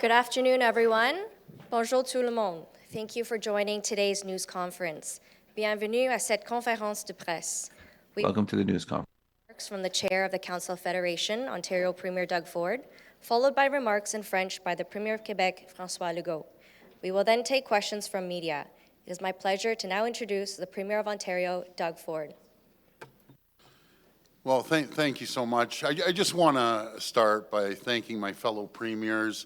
Good afternoon, everyone. Bonjour tout le monde. Thank you for joining today's news conference. Bienvenue à cette conférence de presse. Welcome to the news conference. Remarks from the Chair of the Council Federation, Ontario Premier Doug Ford, followed by remarks in French by the Premier of Quebec, François Legault. We will then take questions from media. It is my pleasure to now introduce the Premier of Ontario, Doug Ford. Well, thank you so much. I just want to start by thanking my fellow premiers.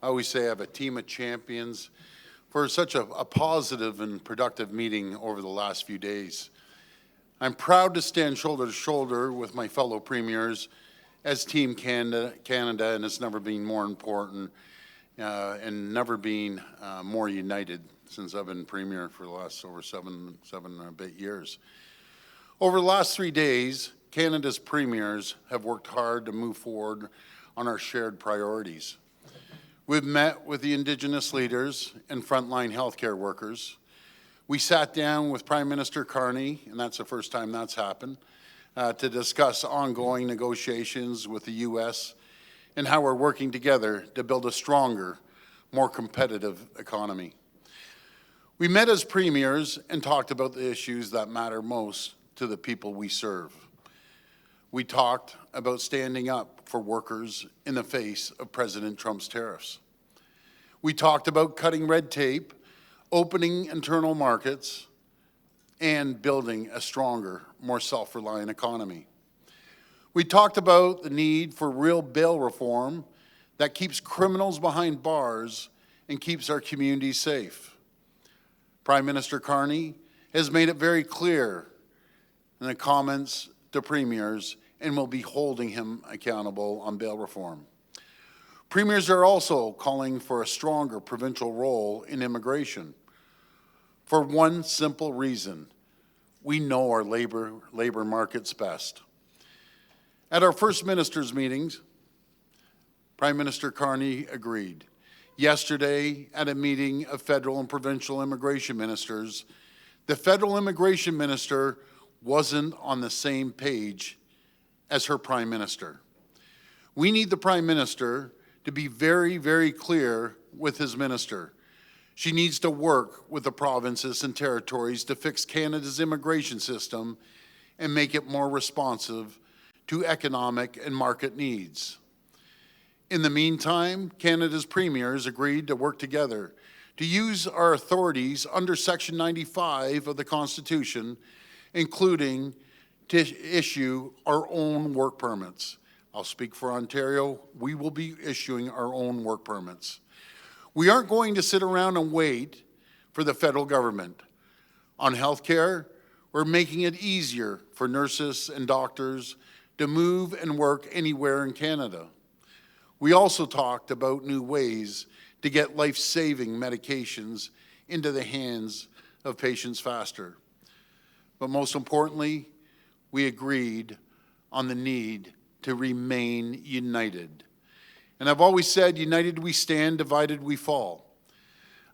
I always say I have a team of champions for such a positive and productive meeting over the last few days. I'm proud to stand shoulder to shoulder with my fellow premiers as Team Canada, and it's never been more important and never been more united since I've been premier for the last over seven and a bit years. Over the last 3 days, Canada's premiers have worked hard to move forward on our shared priorities. We've met with the Indigenous leaders and frontline healthcare workers. We sat down with Prime Minister Carney, and that's the first time that's happened, to discuss ongoing negotiations with the U.S. and how we're working together to build a stronger, more competitive economy. We met as premiers and talked about the issues that matter most to the people we serve. We talked about standing up for workers in the face of President Trump's tariffs. We talked about cutting red tape, opening internal markets, and building a stronger, more self-reliant economy. We talked about the need for real bail reform that keeps criminals behind bars and keeps our communities safe. Prime Minister Carney has made it very clear in the comments to premiers and will be holding him accountable on bail reform. Premiers are also calling for a stronger provincial role in immigration for one simple reason: we know our labor markets best. At our first ministers' meetings, Prime Minister Carney agreed. Yesterday, at a meeting of federal and provincial immigration ministers, the federal immigration minister wasn't on the same page as her prime minister. We need the prime minister to be very, very clear with his minister. She needs to work with the provinces and territories to fix Canada's immigration system and make it more responsive to economic and market needs. In the meantime, Canada's premiers agreed to work together to use our authorities under Section 95 of the Constitution, including to issue our own work permits. I'll speak for Ontario. We will be issuing our own work permits. We aren't going to sit around and wait for the federal government. On healthcare, we're making it easier for nurses and doctors to move and work anywhere in Canada. We also talked about new ways to get life-saving medications into the hands of patients faster. But most importantly, we agreed on the need to remain united. And I've always said, united we stand, divided we fall.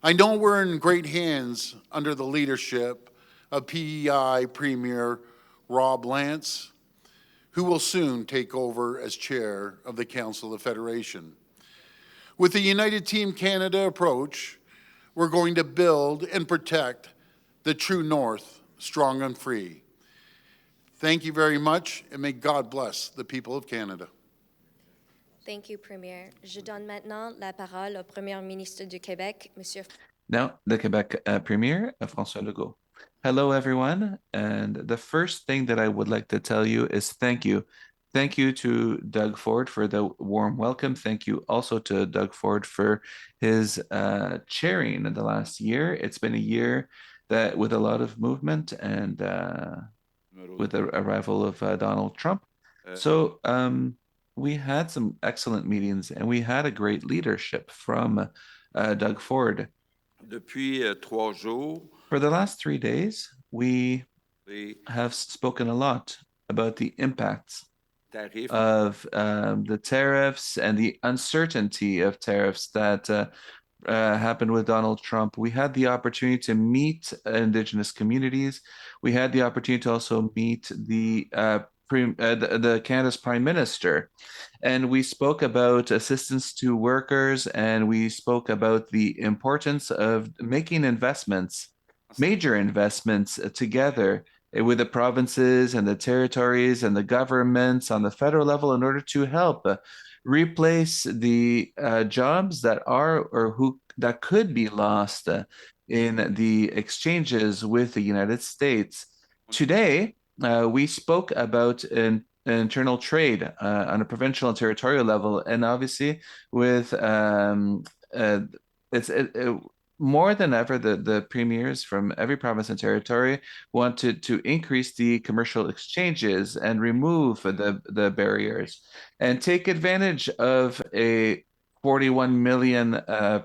I know we're in great hands under the leadership of PEI Premier Rob Lance, who will soon take over as chair of the Council of Federation. With the United Team Canada approach, we're going to build and protect the true North, strong and free. Thank you very much, and may God bless the people of Canada. Thank you, Premier. Je donne maintenant la parole au Premier ministre du Québec, Monsieur. Now, the Quebec Premier, François Legault. Hello, everyone. And the first thing that I would like to tell you is thank you. Thank you to Doug Ford for the warm welcome. Thank you also to Doug Ford for his chairing in the last year. It's been a year that with a lot of movement and with the arrival of Donald Trump. So we had some excellent meetings and we had a great leadership from Doug Ford. Depuis 3 jours, For the last 3 days, we have spoken a lot about the impacts tarifs of the tariffs and the uncertainty of tariffs that happened with Donald Trump. We had the opportunity to meet Indigenous communities. We had the opportunity to also meet the the Canada's Prime Minister. And we spoke about assistance to workers, and we spoke about the importance of making investments, major investments together with the provinces and the territories and the governments on the federal level in order to help replace the jobs that are or who that could be lost in the exchanges with the United States. Today, we spoke about internal trade on a provincial and territorial level, and obviously with it's more than ever, the premiers from every province and territory wanted to increase the commercial exchanges and remove the barriers and take advantage of a 41 million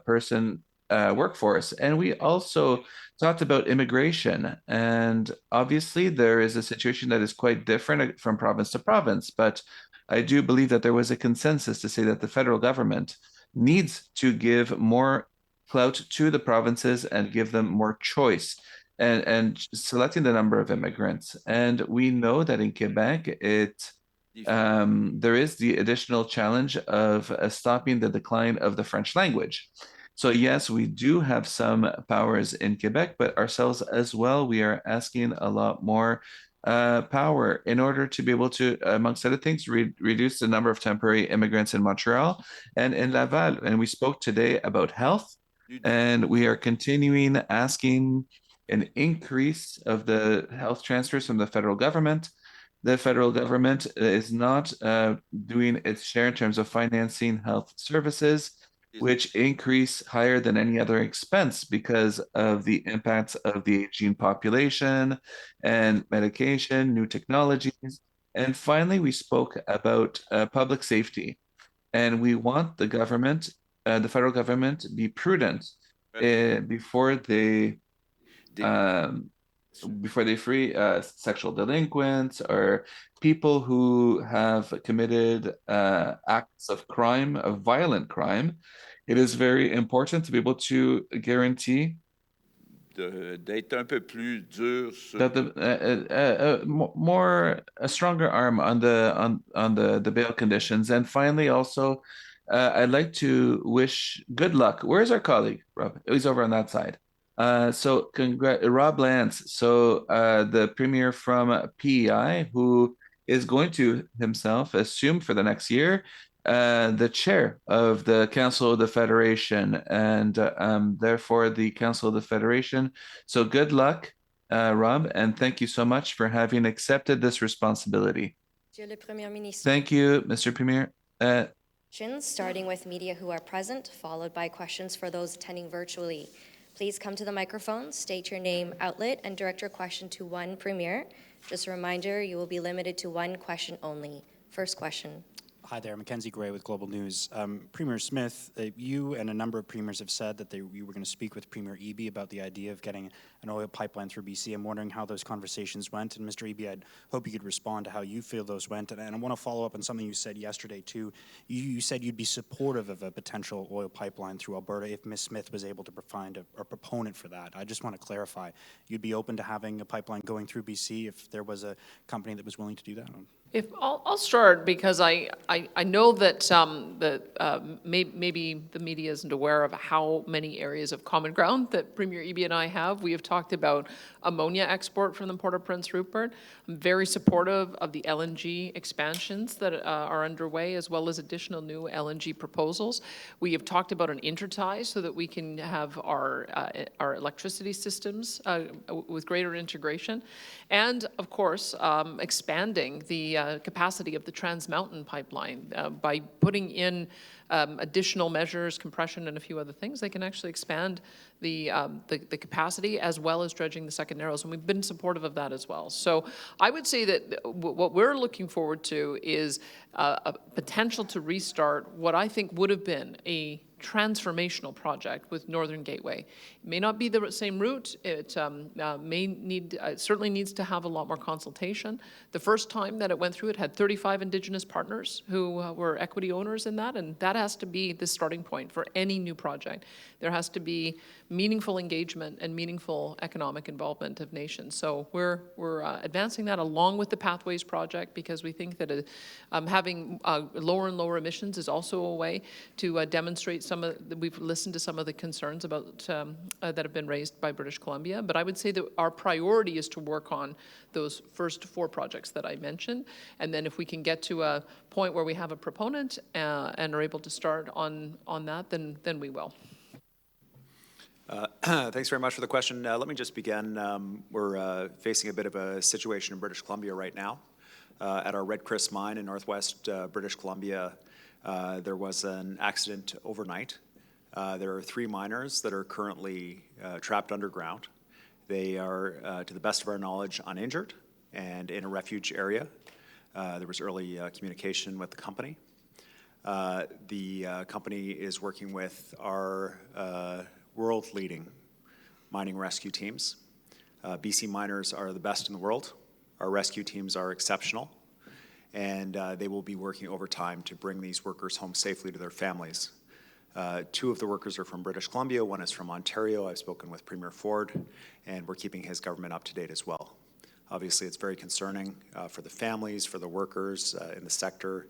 person workforce. And we also talked about immigration. And obviously, there is a situation that is quite different from province to province. But I do believe that there was a consensus to say that the federal government needs to give more clout to the provinces and give them more choice and selecting the number of immigrants. And we know that in Quebec, there is the additional challenge of stopping the decline of the French language. So yes, we do have some powers in Quebec, but ourselves as well, we are asking a lot more power in order to be able to, amongst other things, reduce the number of temporary immigrants in Montreal and in Laval. And we spoke today about health, and we are continuing asking an increase of the health transfers from the federal government. The federal government is not doing its share in terms of financing health services, which increase higher than any other expense because of the impacts of the aging population and medication, new technologies. And finally, we spoke about public safety. And we want the government, the federal government, to be prudent before they free sexual delinquents or people who have committed acts of crime, of violent crime. It is very important to be able to guarantee d'être un peu plus dur sur that a stronger arm on the bail conditions. And finally, also, I'd like to wish good luck. Where's our colleague, Rob? Oh, he's over on that side. So Rob Lance, so the premier from PEI, who is going to himself assume for the next year the chair of the Council of the Federation and therefore the Council of the Federation. So good luck, Rob, and thank you so much for having accepted this responsibility. Monsieur le Premier Ministre. Thank you, Mr. Premier. Starting with media who are present, followed by questions for those attending virtually. Please come to the microphone, state your name, outlet, and direct your question to one premier. Just a reminder, you will be limited to one question only. First question. Hi there, Mackenzie Gray with Global News. Premier Smith, you and a number of premiers have said that you were going to speak with Premier Eby about the idea of getting an oil pipeline through BC. I'm wondering how those conversations went. And Mr. Eby, I'd hope you could respond to how you feel those went. And I want to follow up on something you said yesterday, too. You said you'd be supportive of a potential oil pipeline through Alberta if Ms. Smith was able to find a proponent for that. I just want to clarify, you'd be open to having a pipeline going through BC if there was a company that was willing to do that? I'll start because I know that maybe the media isn't aware of how many areas of common ground that Premier Eby and I have. We have talked about ammonia export from the Port of Prince Rupert. I'm very supportive of the LNG expansions that are underway, as well as additional new LNG proposals. We have talked about an intertie so that we can have our electricity systems with greater integration, and of course expanding the capacity of the Trans Mountain pipeline by putting in additional measures, compression, and a few other things. They can actually expand the capacity as well as dredging the second narrows, and we've been supportive of that as well. So I would say that what we're looking forward to is a potential to restart what I think would have been a transformational project with Northern Gateway. It may not be the same route. It certainly needs to have a lot more consultation. The first time that it went through, it had 35 Indigenous partners who were equity owners in that, and that has to be the starting point for any new project. There has to be meaningful engagement and meaningful economic involvement of nations. So we're advancing that along with the Pathways project, because we think that having lower and lower emissions is also a way to demonstrate we've listened to some of the concerns about that have been raised by British Columbia, but I would say that our priority is to work on those first 4 projects that I mentioned, and then if we can get to a point where we have a proponent and are able to start on that, then we will. Thanks very much for the question. Let me just begin. We're facing a bit of a situation in British Columbia right now. At our Red Chris mine in northwest British Columbia, there was an accident overnight. There are 3 miners that are currently trapped underground. They are, to the best of our knowledge, uninjured and in a refuge area. There was early communication with the company. The company is working with our world-leading mining rescue teams. BC miners are the best in the world. Our rescue teams are exceptional, and they will be working overtime to bring these workers home safely to their families. 2 of the workers are from British Columbia, 1 is from Ontario. I've spoken with Premier Ford, and we're keeping his government up to date as well. Obviously, it's very concerning for the families, for the workers in the sector,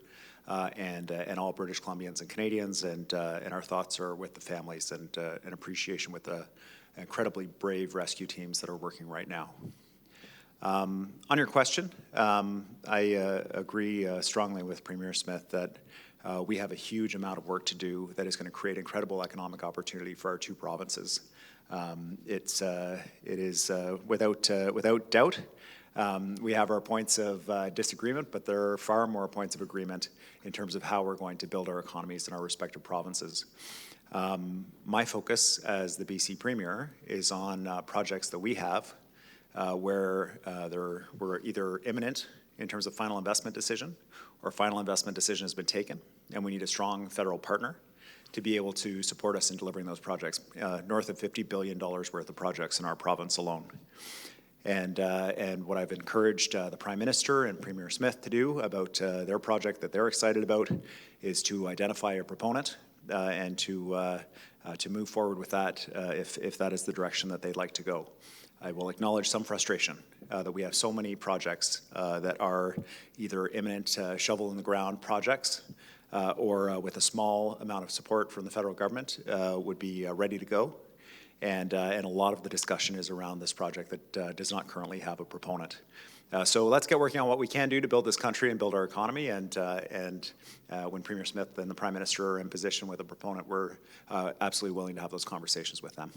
and all British Columbians and Canadians, and our thoughts are with the families and an appreciation with the incredibly brave rescue teams that are working right now. On your question, I agree strongly with Premier Smith that we have a huge amount of work to do that is going to create incredible economic opportunity for our 2 provinces. It is without doubt. We have our points of disagreement, but there are far more points of agreement in terms of how we're going to build our economies in our respective provinces. My focus as the BC Premier is on projects that we have where we're either imminent in terms of final investment decision or final investment decision has been taken, and we need a strong federal partner to be able to support us in delivering those projects, north of $50 billion worth of projects in our province alone. And what I've encouraged the Prime Minister and Premier Smith to do about their project that they're excited about is to identify a proponent and to move forward with that if that is the direction that they'd like to go. I will acknowledge some frustration that we have so many projects that are either imminent shovel in the ground projects or with a small amount of support from the federal government would be ready to go. And a lot of the discussion is around this project that does not currently have a proponent. So let's get working on what we can do to build this country and build our economy. And when Premier Smith and the Prime Minister are in position with a proponent, we're absolutely willing to have those conversations with them.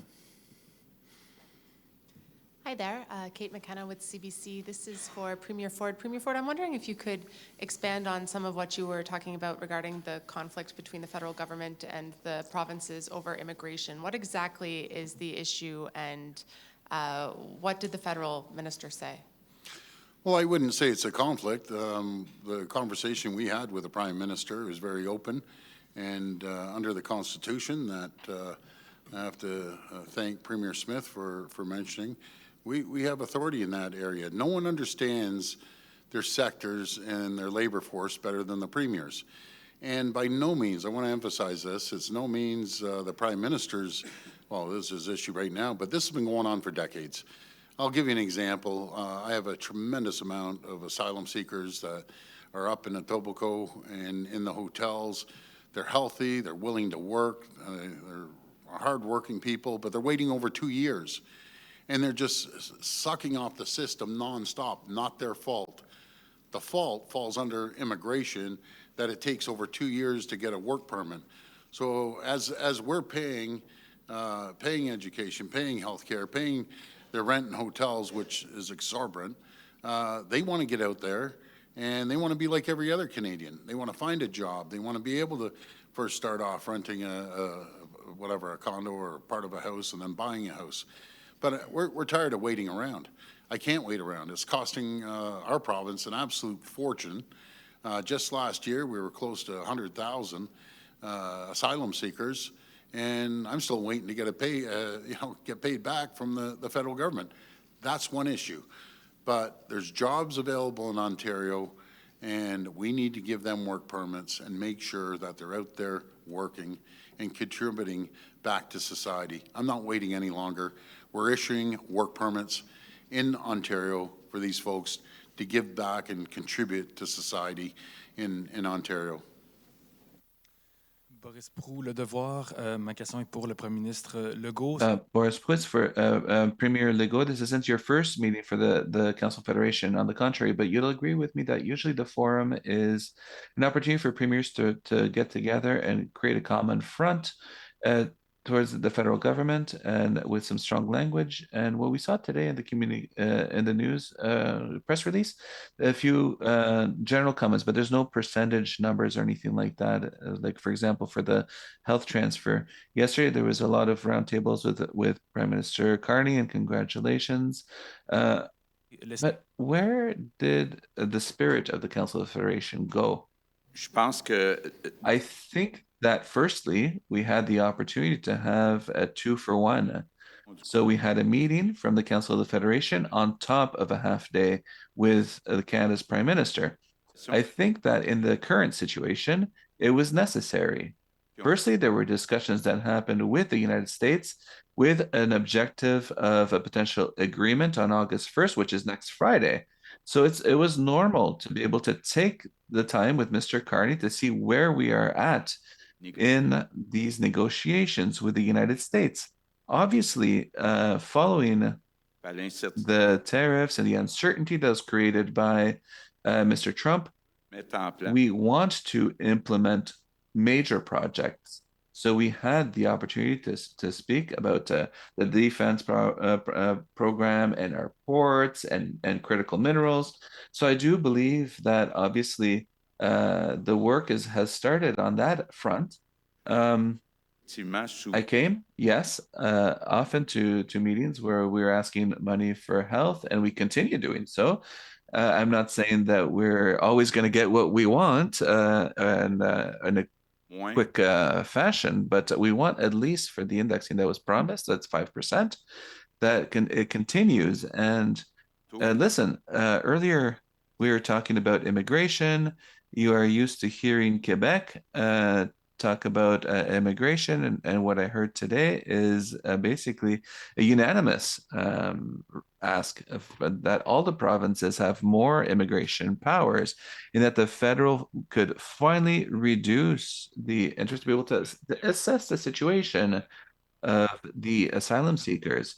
Hi there, Kate McKenna with CBC. This is for Premier Ford. Premier Ford, I'm wondering if you could expand on some of what you were talking about regarding the conflict between the federal government and the provinces over immigration. What exactly is the issue, and what did the federal minister say? Well, I wouldn't say it's a conflict. The conversation we had with the Prime Minister is very open, and under the Constitution that I have to thank Premier Smith for mentioning, we have authority in that area. No one understands their sectors and their labor force better than the premiers. And by no means, I want to emphasize this, it's no means the Prime Minister's, well, this is his issue right now, but this has been going on for decades. I'll give you an example. I have a tremendous amount of asylum seekers that are up in Etobicoke and in the hotels. They're healthy, they're willing to work, they're hardworking people, but they're waiting over 2 years. And they're just sucking off the system nonstop, not their fault. The fault falls under immigration, that it takes over 2 years to get a work permit. So as we're paying education, paying healthcare, paying their rent in hotels, which is exorbitant, they want to get out there and they want to be like every other Canadian. They want to find a job. They want to be able to first start off renting a condo or part of a house and then buying a house. But we're tired of waiting around. I can't wait around. It's costing our province an absolute fortune. Just last year, we were close to 100,000 asylum seekers. and I'm still waiting to get paid back from the federal government. That's one issue. But there's jobs available in Ontario, and we need to give them work permits and make sure that they're out there working and contributing back to society. I'm not waiting any longer. We're issuing work permits in Ontario for these folks to give back and contribute to society in Ontario. Boris Proulx, Le Devoir. Ma question est pour le Premier ministre Legault. Boris Proulx for Premier Legault. This isn't your first meeting for the Council Federation, on the contrary, but you'll agree with me that usually the forum is an opportunity for premiers to get together and create a common front towards the federal government, and with some strong language. And what we saw today in the community, in the news press release, a few general comments, but there's no percentage numbers or anything like that. Like, for example, for the health transfer, yesterday there was a lot of roundtables with Prime Minister Carney, and congratulations. But where did the spirit of the Council of Federation go? Je pense que I think that firstly, we had the opportunity to have a 2-for-1. So we had a meeting from the Council of the Federation on top of a half day with Canada's Prime Minister. I think that in the current situation, it was necessary. Firstly, there were discussions that happened with the United States with an objective of a potential agreement on August 1st, which is next Friday. So it was normal to be able to take the time with Mr. Carney to see where we are at in these negotiations with the United States. Obviously, following the tariffs and the uncertainty that was created by Mr. Trump, we want to implement major projects. So we had the opportunity to speak about the defense program and our ports and critical minerals. So I do believe that obviously the work has started on that front. I came, yes, often to meetings where we were asking money for health, and we continue doing so. I'm not saying that we're always going to get what we want in a quick fashion, but we want, at least for the indexing that was promised, that's 5%, that it continues. And listen, earlier we were talking about immigration. You are used to hearing Quebec talk about immigration, and what I heard today is basically a unanimous ask that all the provinces have more immigration powers, and that the federal could finally reduce the interest to be able to assess the situation of the asylum seekers.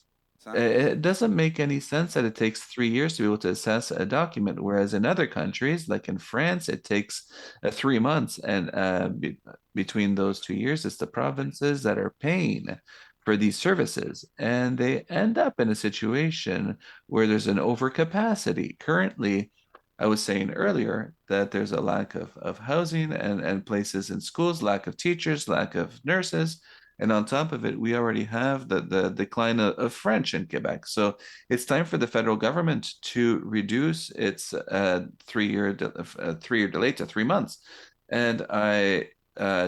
It doesn't make any sense that it takes 3 years to be able to assess a document, whereas in other countries, like in France, it takes 3 months. And between those 2 years, it's the provinces that are paying for these services. And they end up in a situation where there's an overcapacity. Currently, I was saying earlier that there's a lack of housing and places in schools, lack of teachers, lack of nurses. And on top of it, we already have the decline of French in Quebec. So it's time for the federal government to reduce its 3-year delay to 3 months. And I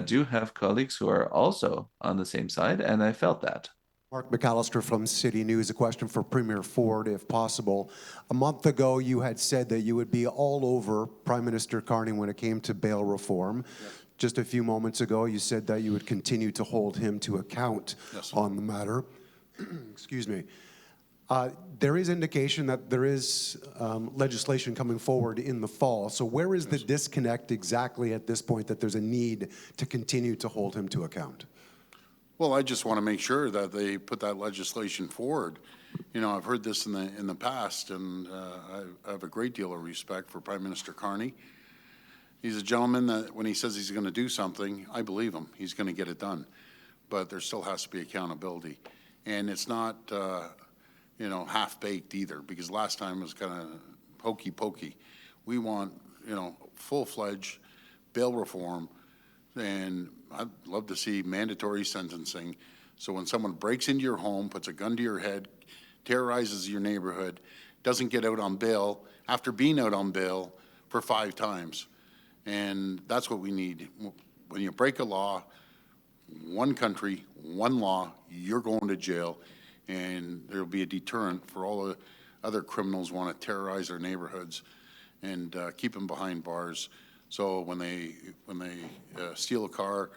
do have colleagues who are also on the same side, and I felt that. Mark McAllister from City News. A question for Premier Ford, if possible. A month ago, you had said that you would be all over Prime Minister Carney when it came to bail reform. Yes. Just a few moments ago, you said that you would continue to hold him to account on the matter. Excuse me. There is indication that there is legislation coming forward in the fall. So where is the disconnect exactly at this point that there's a need to continue to hold him to account? Well, I just want to make sure that they put that legislation forward. You know, I've heard this in the past, and I have a great deal of respect for Prime Minister Carney. He's a gentleman that when he says he's going to do something, I believe him. He's going to get it done. But there still has to be accountability. And it's not, half-baked either, because last time it was kind of hokey-pokey. We want, full-fledged bail reform, and I'd love to see mandatory sentencing. So when someone breaks into your home, puts a gun to your head, terrorizes your neighborhood, doesn't get out on bail after being out on bail for 5 times. And that's what we need. When you break a law, one country, one law, you're going to jail, and there'll be a deterrent for all the other criminals who want to terrorize our neighborhoods and keep them behind bars. So when they steal a car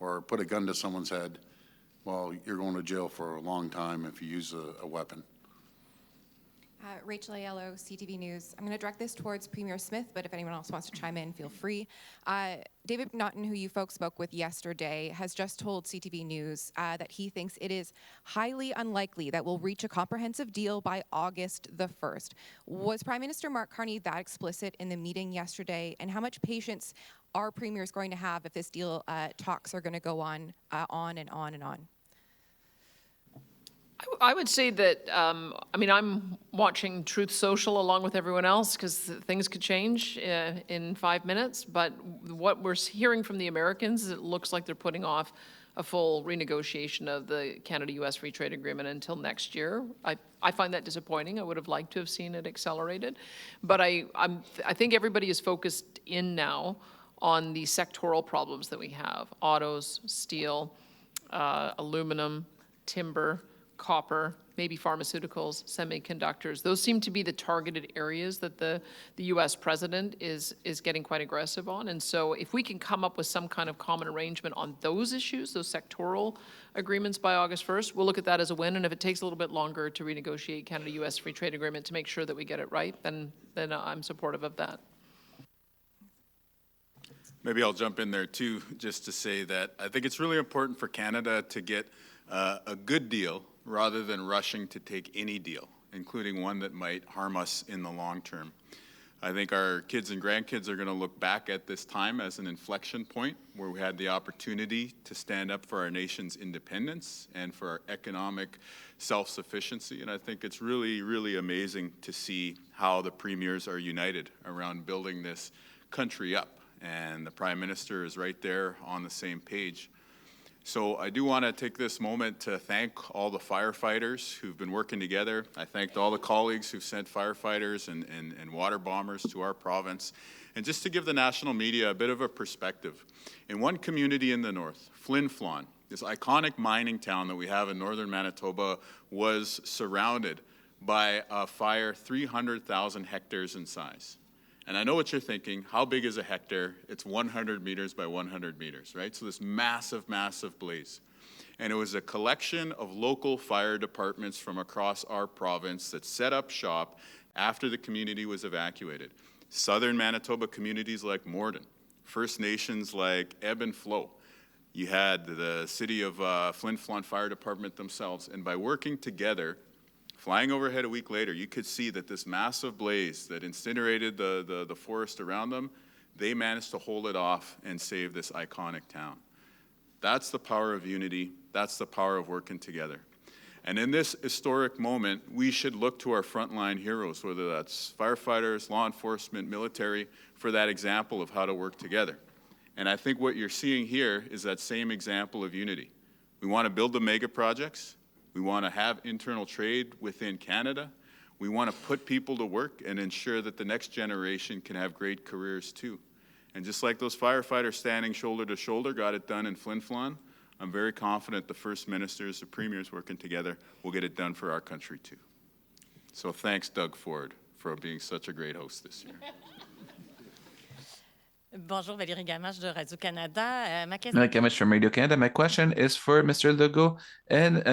or put a gun to someone's head, well, you're going to jail for a long time if you use a weapon. Rachel Aiello, CTV News. I'm going to direct this towards Premier Smith, but if anyone else wants to chime in, feel free. David Naughton, who you folks spoke with yesterday, has just told CTV News that he thinks it is highly unlikely that we'll reach a comprehensive deal by August the 1st. Was Prime Minister Mark Carney that explicit in the meeting yesterday? And how much patience are premiers going to have if this deal talks are going to go on and on and on? I would say that, I mean, I'm watching Truth Social along with everyone else because things could change in 5 minutes. But what we're hearing from the Americans is it looks like they're putting off a full renegotiation of the Canada-U.S. Free Trade Agreement until next year. I find that disappointing. I would have liked to have seen it accelerated. But I think everybody is focused in now on the sectoral problems that we have: autos, steel, aluminum, timber, copper, maybe pharmaceuticals, semiconductors. Those seem to be the targeted areas that the U.S. president is getting quite aggressive on. And so if we can come up with some kind of common arrangement on those issues, those sectoral agreements by August 1st, we'll look at that as a win. And if it takes a little bit longer to renegotiate Canada-U.S. Free Trade Agreement to make sure that we get it right, then I'm supportive of that. Maybe I'll jump in there too, just to say that I think it's really important for Canada to get a good deal rather than rushing to take any deal, including one that might harm us in the long term. I think our kids and grandkids are going to look back at this time as an inflection point where we had the opportunity to stand up for our nation's independence and for our economic self-sufficiency. And I think it's really, really amazing to see how the premiers are united around building this country up. And the Prime Minister is right there on the same page. So I do want to take this moment to thank all the firefighters who've been working together. I thanked all the colleagues who've sent firefighters and water bombers to our province. And just to give the national media a bit of a perspective, in one community in the north, Flin Flon, this iconic mining town that we have in northern Manitoba, was surrounded by a fire 300,000 hectares in size. And I know what you're thinking, how big is a hectare? It's 100 meters by 100 meters, right? So this massive, massive blaze. And it was a collection of local fire departments from across our province that set up shop after the community was evacuated. Southern Manitoba communities like Morden, First Nations like Ebb and Flow. You had the city of Flin Flon Fire Department themselves, and by working together, flying overhead a week later, you could see that this massive blaze that incinerated the forest around them, they managed to hold it off and save this iconic town. That's the power of unity. That's the power of working together. And in this historic moment, we should look to our frontline heroes, whether that's firefighters, law enforcement, military, for that example of how to work together. And I think what you're seeing here is that same example of unity. We want to build the mega projects. We want to have internal trade within Canada. We want to put people to work and ensure that the next generation can have great careers too. And just like those firefighters standing shoulder to shoulder got it done in Flin Flon, I'm very confident the First Ministers, the Premiers working together will get it done for our country too. So thanks, Doug Ford, for being such a great host this year. Bonjour, Valérie Gamache de Radio-Canada. Gamache from Radio-Canada. My question is for Mr. Legault and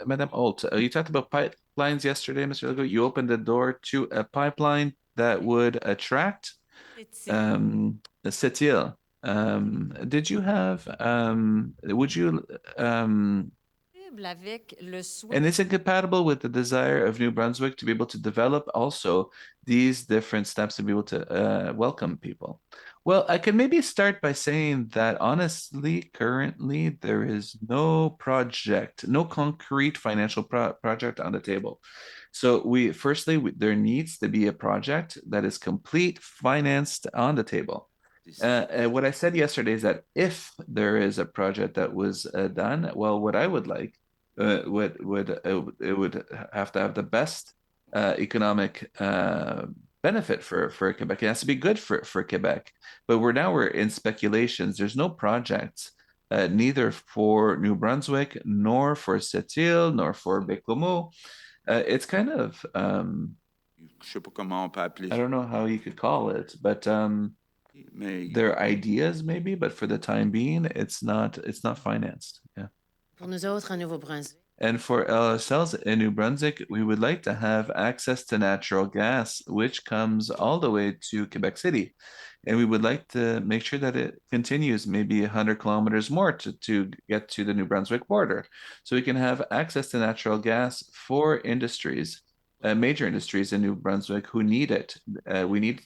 Madame Holt. You talked about pipelines yesterday, Mr. Legault. You opened the door to a pipeline that would attract Cette. Did you have, would you, and is it compatible with the desire of New Brunswick to be able to develop also these different steps to be able to welcome people? Well, I can maybe start by saying that honestly, currently, there is no project, no concrete financial project on the table. So there needs to be a project that is complete, financed on the table. What I said yesterday is that if there is a project that was done, well, what I would like it would have to have the best economic benefit for Quebec. It has to be good for Quebec. But we're in speculations. There's no projects neither for New Brunswick, nor for Sept-Îles, nor for Baie-Comeau. It's kind of, Je sais pas comment on peut appeler I don't know how you could call it, but mais they're ideas maybe, but for the time being, it's not financed. Yeah. Pour nous autres, en Nouveau-Brunswick, And for ourselves in New Brunswick, we would like to have access to natural gas, which comes all the way to Quebec City. And we would like to make sure that it continues maybe 100 kilometers more to get to the New Brunswick border. So we can have access to natural gas for industries, major industries in New Brunswick who need it. We need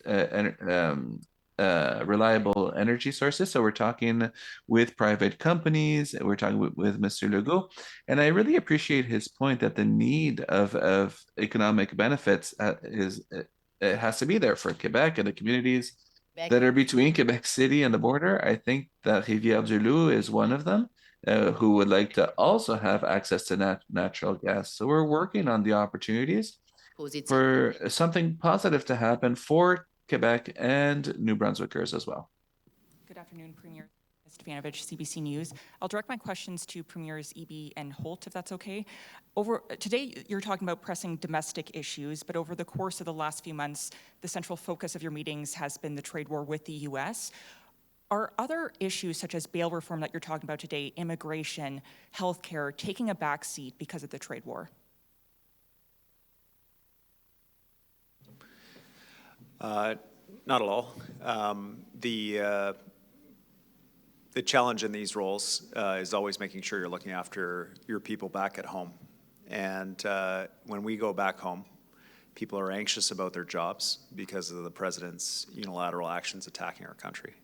reliable energy sources. So we're talking with private companies, we're talking with Mr. Legault. And I really appreciate his point that the need of economic benefits it has to be there for Quebec and the communities that are between Quebec City and the border. I think that Rivière-du-Loup is one of them who would like to also have access to natural gas. So we're working on the opportunities for something positive to happen for Quebec and New Brunswickers as well. Good afternoon, Premier Stefanovich, CBC News. I'll direct my questions to Premiers Eby and Holt, if that's okay. Today, you're talking about pressing domestic issues, but over the course of the last few months, the central focus of your meetings has been the trade war with the U.S. Are other issues such as bail reform that you're talking about today, immigration, healthcare, taking a backseat because of the trade war? Not at all. The challenge in these roles is always making sure you're looking after your people back at home. And when we go back home, people are anxious about their jobs because of the president's unilateral actions attacking our country.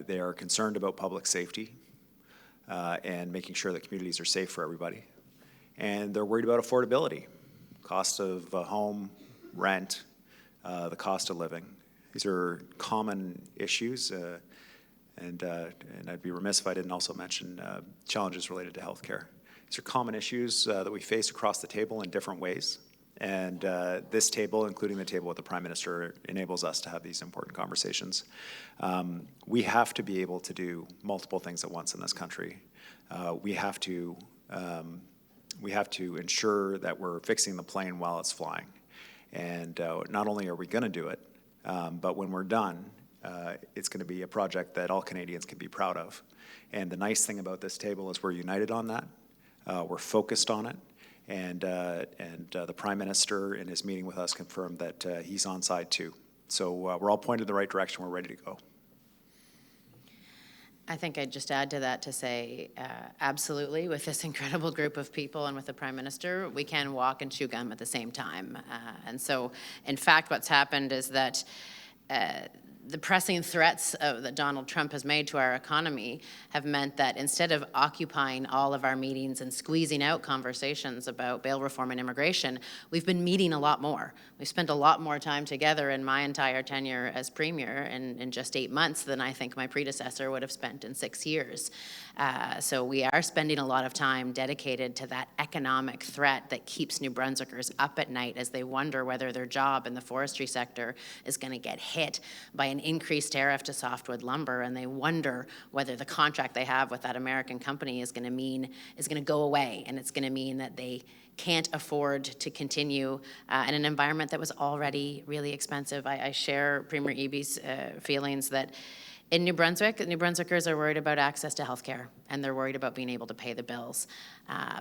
They are concerned about public safety and making sure that communities are safe for everybody. And they're worried about affordability, cost of a home, rent, the cost of living. These are common issues, and I'd be remiss if I didn't also mention challenges related to healthcare. These are common issues that we face across the table in different ways, and this table, including the table with the Prime Minister, enables us to have these important conversations. We have to be able to do multiple things at once in this country. We have to ensure that we're fixing the plane while it's flying. And not only are we going to do it, but when we're done, it's going to be a project that all Canadians can be proud of. And the nice thing about this table is we're united on that. We're focused on it. And the Prime Minister in his meeting with us confirmed that he's on side too. So we're all pointed in the right direction. We're ready to go. I think I'd just add to that to say, absolutely, with this incredible group of people and with the Prime Minister, we can walk and chew gum at the same time. And so, in fact, what's happened is that the pressing threats that Donald Trump has made to our economy have meant that instead of occupying all of our meetings and squeezing out conversations about bail reform and immigration, we've been meeting a lot more. We've spent a lot more time together in my entire tenure as Premier in just 8 months than I think my predecessor would have spent in 6 years. So we are spending a lot of time dedicated to that economic threat that keeps New Brunswickers up at night as they wonder whether their job in the forestry sector is going to get hit by an increased tariff to softwood lumber, and they wonder whether the contract they have with that American company is going to go away, and it's going to mean that they can't afford to continue in an environment that was already really expensive. I share Premier Eby's feelings that in New Brunswick, New Brunswickers are worried about access to health care, and they're worried about being able to pay the bills.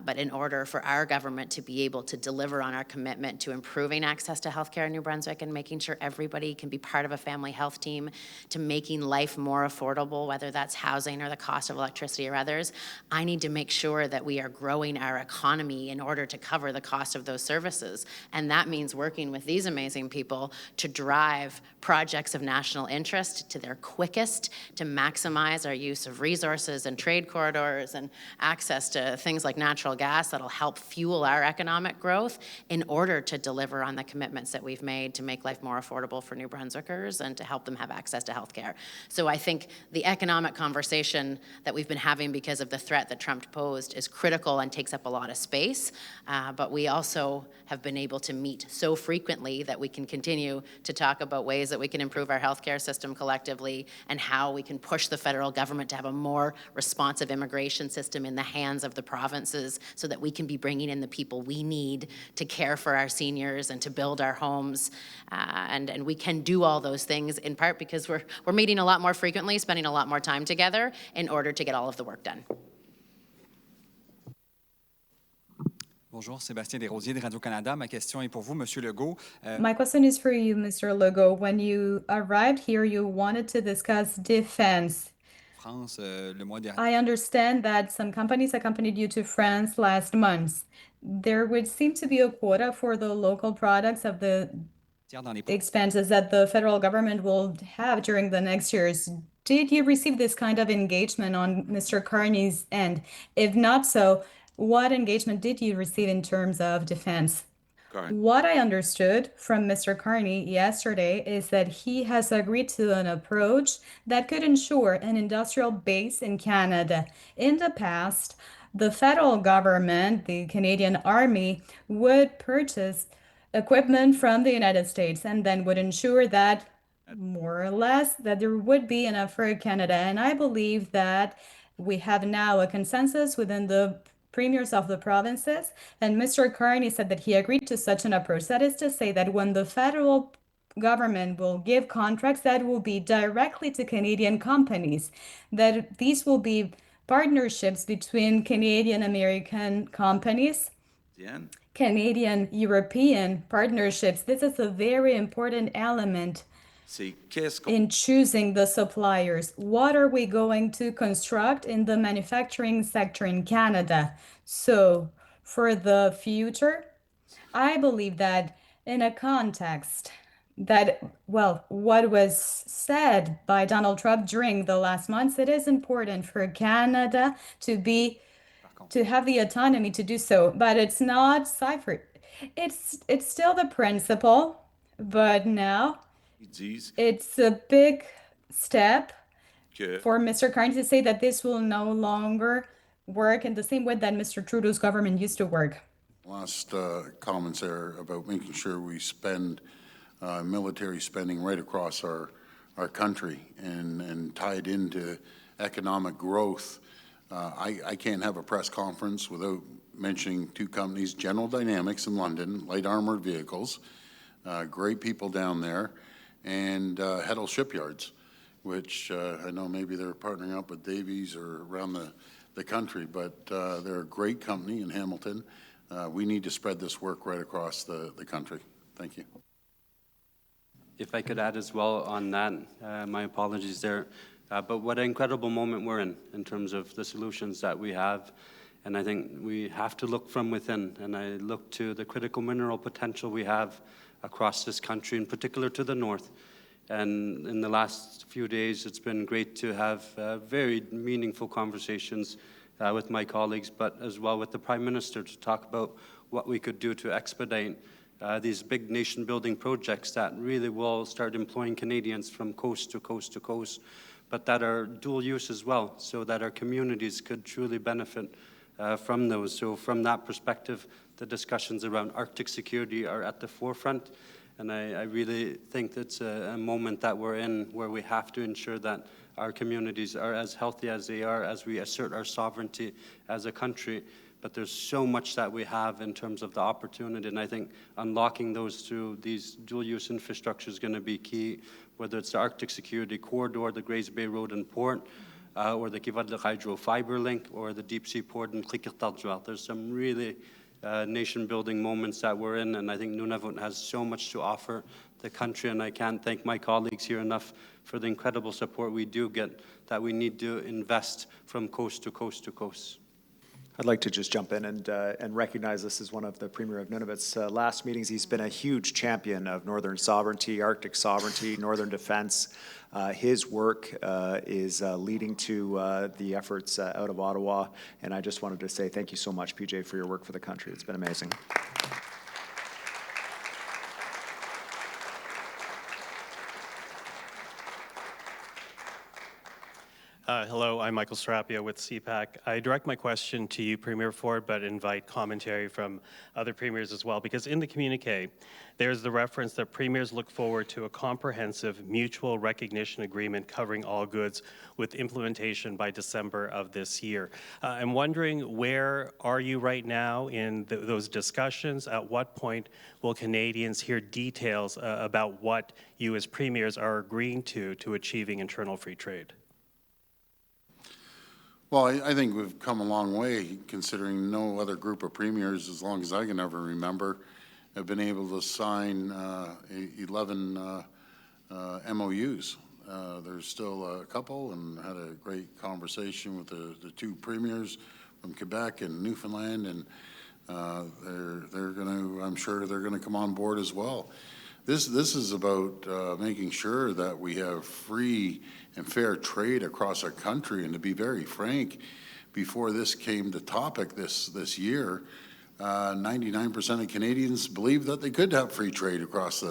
But in order for our government to be able to deliver on our commitment to improving access to health care in New Brunswick and making sure everybody can be part of a family health team, to making life more affordable, whether that's housing or the cost of electricity or others, I need to make sure that we are growing our economy in order to cover the cost of those services. And that means working with these amazing people to drive projects of national interest to their quickest, to maximize our use of resources and trade corridors and access to things like natural gas that'll help fuel our economic growth in order to deliver on the commitments that we've made to make life more affordable for New Brunswickers and to help them have access to health care. So I think the economic conversation that we've been having because of the threat that Trump posed is critical and takes up a lot of space, but we also have been able to meet so frequently that we can continue to talk about ways that we can improve our healthcare system collectively and how we can push the federal government to have a more responsive immigration system in the hands of the provinces so that we can be bringing in the people we need to care for our seniors and to build our homes. And we can do all those things in part because we're meeting a lot more frequently, spending a lot more time together in order to get all of the work done. Bonjour, Sébastien Desrosiers de Radio-Canada. Ma question est pour vous, Monsieur Legault. My question is for you, Mr. Legault. When you arrived here, you wanted to discuss defense. France, le mois dernier. I understand that some companies accompanied you to France last month. There would seem to be a quota for the local products of the expenses that the federal government will have during the next years. Did you receive this kind of engagement on Mr. Carney's end? If not so, what engagement did you receive in terms of defense? What I understood from Mr. Carney yesterday is that he has agreed to an approach that could ensure an industrial base in Canada. In the past, the federal government, the Canadian Army, would purchase equipment from the United States and then would ensure that, more or less, that there would be enough for Canada. And I believe that we have now a consensus within the premiers of the provinces, and Mr. Carney said that he agreed to such an approach. That is to say that when the federal government will give contracts, that will be directly to Canadian companies, that these will be partnerships between Canadian-American companies, Canadian-European partnerships. This is a very important element in choosing the suppliers. What are we going to construct in the manufacturing sector in Canada? So for the future, I believe that in a context that, well, what was said by Donald Trump during the last months, it is important for Canada to have the autonomy to do so, but it's not ciphered. It's still the principle, but now it's a big step for Mr. Carney to say that this will no longer work in the same way that Mr. Trudeau's government used to work. Last comments there about making sure we spend military spending right across our country and tied into economic growth. I can't have a press conference without mentioning two companies, General Dynamics in London, light armored vehicles, great people down there, and Heddle Shipyards, which I know maybe they're partnering up with Davies or around the country, but they're a great company in Hamilton. We need to spread this work right across the country. Thank you. If I could add as well on that, my apologies there, but what an incredible moment we're in terms of the solutions that we have. And I think we have to look from within, and I look to the critical mineral potential we have across this country, in particular to the north. And in the last few days, it's been great to have very meaningful conversations with my colleagues, but as well with the Prime Minister to talk about what we could do to expedite these big nation-building projects that really will start employing Canadians from coast to coast to coast, but that are dual use as well, so that our communities could truly benefit from those. So from that perspective, the discussions around Arctic security are at the forefront, and I really think it's a moment that we're in where we have to ensure that our communities are as healthy as they are as we assert our sovereignty as a country. But there's so much that we have in terms of the opportunity, and I think unlocking those through these dual-use infrastructure is going to be key, whether it's the Arctic Security Corridor, the Grays Bay Road and Port, or the Kivadli Hydro Fiber Link, or the Deep-Sea Port in Klikertaljuel. There's some really nation-building moments that we're in, and I think Nunavut has so much to offer the country, and I can't thank my colleagues here enough for the incredible support we do get, that we need to invest from coast to coast to coast. I'd like to just jump in and recognize this as one of the Premier of Nunavut's last meetings. He's been a huge champion of Northern sovereignty, Arctic sovereignty, Northern defense. His work is leading to the efforts out of Ottawa, and I just wanted to say thank you so much, PJ, for your work for the country. It's been amazing. Hello, I'm Michael Serapia with CPAC. I direct my question to you, Premier Ford, but invite commentary from other premiers as well, because in the communique, there's the reference that premiers look forward to a comprehensive mutual recognition agreement covering all goods with implementation by December of this year. I'm wondering, where are you right now in those discussions? At what point will Canadians hear details about what you as premiers are agreeing to achieving internal free trade? Well, I think we've come a long way, considering no other group of premiers, as long as I can ever remember, have been able to sign 11 MOUs. There's still a couple, and had a great conversation with the two premiers from Quebec and Newfoundland, and they're going to, I'm sure they're going to come on board as well. This is about making sure that we have free and fair trade across our country. And to be very frank, before this came to topic this year, 99% of Canadians believed that they could have free trade across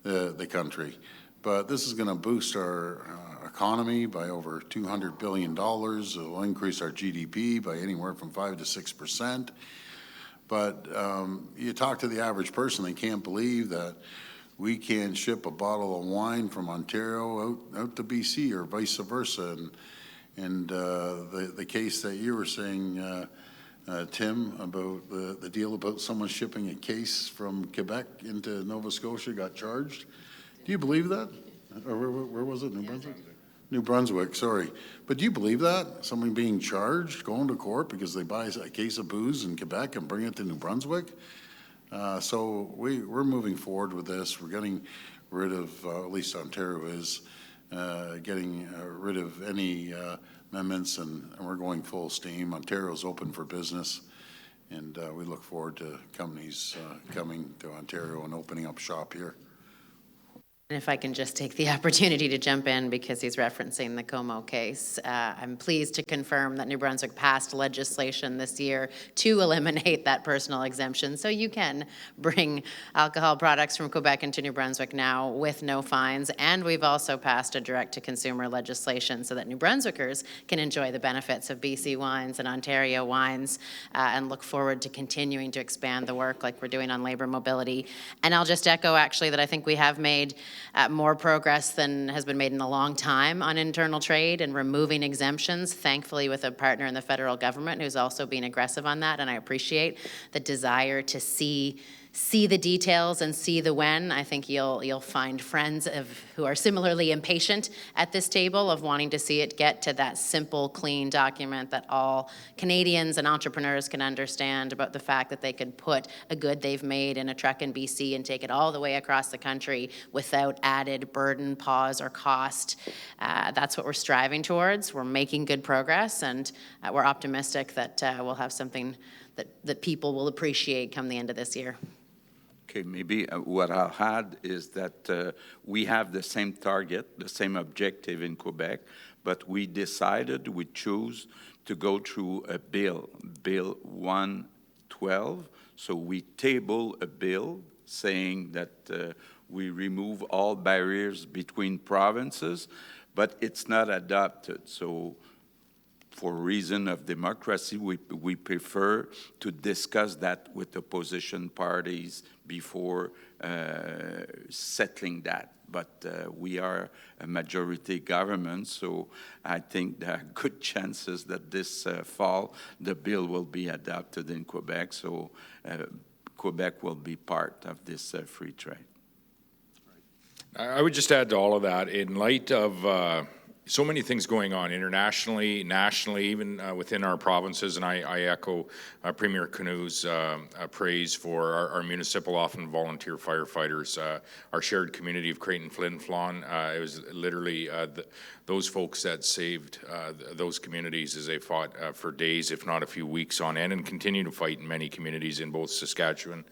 the country. But this is going to boost our economy by over $200 billion. It will increase our GDP by anywhere from 5 to 6%. But you talk to the average person, they can't believe that we can ship a bottle of wine from Ontario out to BC or vice versa. And the case that you were saying, Tim, about the deal about someone shipping a case from Quebec into Nova Scotia got charged. Do you believe that? Or where was it, New Brunswick? New Brunswick, sorry. But do you believe that? Someone being charged, going to court because they buy a case of booze in Quebec and bring it to New Brunswick? So we're moving forward with this. We're getting rid of, at least Ontario is, getting rid of any amendments, and we're going full steam. Ontario's open for business, and we look forward to companies coming to Ontario and opening up shop here. And if I can just take the opportunity to jump in because he's referencing the Como case, I'm pleased to confirm that New Brunswick passed legislation this year to eliminate that personal exemption. So you can bring alcohol products from Quebec into New Brunswick now with no fines. And we've also passed a direct-to-consumer legislation so that New Brunswickers can enjoy the benefits of BC wines and Ontario wines, and look forward to continuing to expand the work like we're doing on labor mobility. And I'll just echo, actually, that I think we have made more progress than has been made in a long time on internal trade and removing exemptions, thankfully with a partner in the federal government who's also being aggressive on that, and I appreciate the desire to see the details and see the when. I think you'll find friends who are similarly impatient at this table of wanting to see it get to that simple, clean document that all Canadians and entrepreneurs can understand about the fact that they could put a good they've made in a truck in BC and take it all the way across the country without added burden, pause, or cost. That's what we're striving towards. We're making good progress, and we're optimistic that we'll have something that people will appreciate come the end of this year. Okay, maybe what I'll add is that we have the same target, the same objective in Quebec, but we chose to go through a bill 112. So we table a bill saying that we remove all barriers between provinces, but it's not adopted. So for reason of democracy, we prefer to discuss that with opposition parties before settling that. But we are a majority government, so I think there are good chances that this fall the bill will be adopted in Quebec, so Quebec will be part of this free trade. I would just add to all of that, in light of so many things going on internationally, nationally, even within our provinces, and I echo Premier Canu's praise for our municipal, often volunteer firefighters, our shared community of Creighton, Flin Flon. It was literally those folks that saved those communities as they fought for days, if not a few weeks on end, and continue to fight in many communities in both Saskatchewan